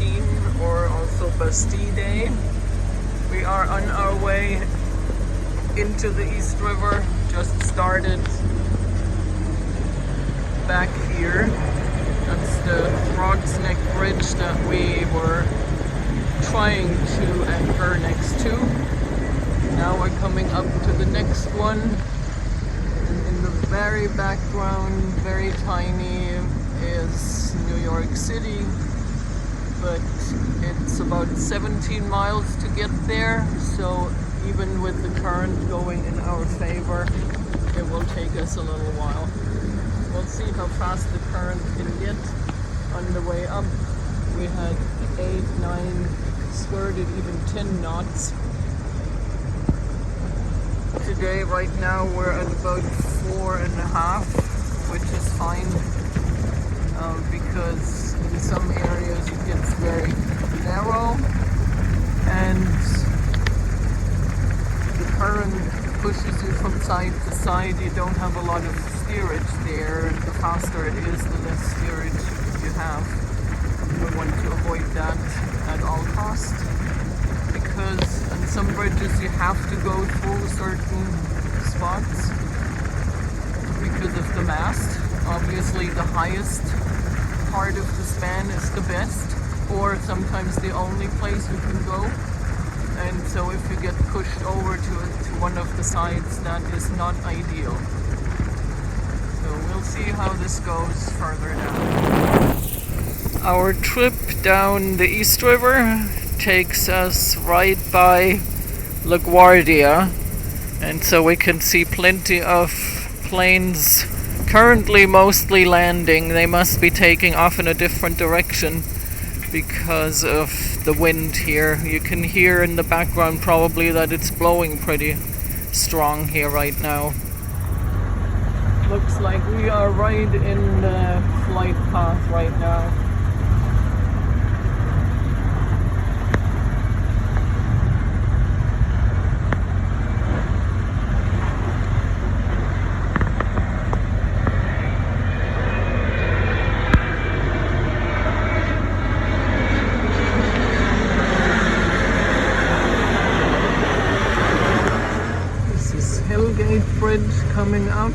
Bastille or also Bastille Day. We are on our way into the East River, just started back here. That's the Frog's Neck Bridge that we were trying to anchor next to. Now we're coming up to the next one. And in the very background, very tiny, is New York City. But it's about 17 miles to get there, so even with the current going in our favor, it will take us a little while. We'll see how fast the current can get. On the way up, we had 8, 9, squirted even 10 knots. Today, right now, we're at about 4.5, which is fine, because in some areas it gets very narrow and the current pushes you from side to side. You don't have a lot of steerage there, and the faster it is, the less steerage you have. We want to avoid that at all costs, because on some bridges you have to go through certain spots because of the mast. Obviously the highest part of the span is the best, or sometimes the only place you can go. And so if you get pushed over to one of the sides, that is not ideal. So we'll see how this goes further down. Our trip down the East River takes us right by LaGuardia, and so we can see plenty of planes currently mostly landing. They must be taking off in a different direction because of the wind here. You can hear in the background probably that it's blowing pretty strong here right now. Looks like we are right in the flight path right now. Bridge coming up,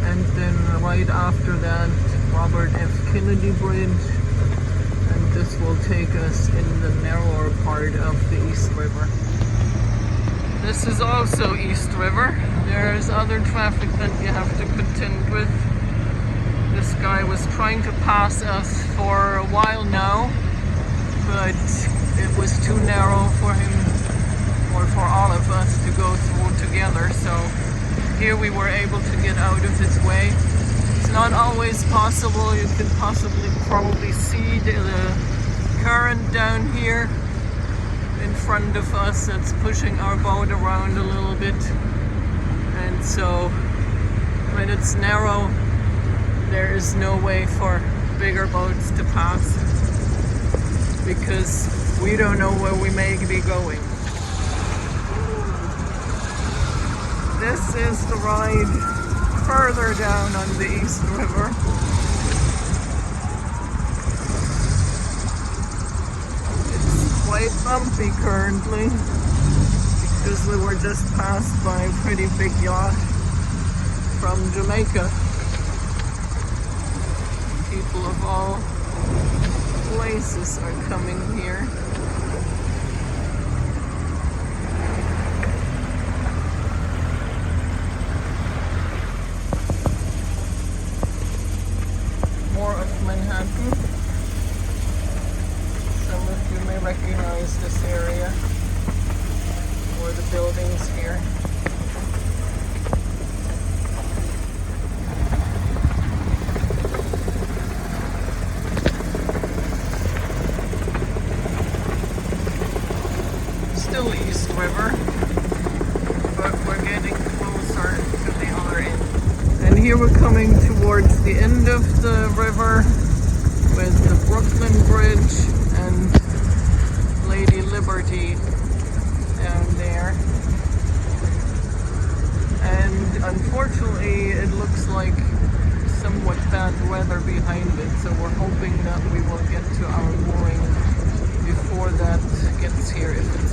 and then right after that Robert F. Kennedy Bridge, and this will take us in the narrower part of the East River. This is also East River. There's other traffic that you have to contend with. This guy was trying to pass us for a while now, but it was too narrow for him, or for all of us, to go through together, so here we were able to get out of his way. It's not always possible. You can probably see the current down here in front of us that's pushing our boat around a little bit. And so when it's narrow, there is no way for bigger boats to pass, because we don't know where we may be going. This is the ride further down on the East River. It's quite bumpy currently, because we were just passed by a pretty big yacht from Jamaica. People of all places are coming here. Manhattan. Some of you may recognize this area, or the buildings here. Still East River, but we're getting closer to the other end. And here we're coming towards the end of the river with the Brooklyn Bridge and Lady Liberty down there. And unfortunately, it looks like somewhat bad weather behind it, so we're hoping that we will get to our mooring easier if the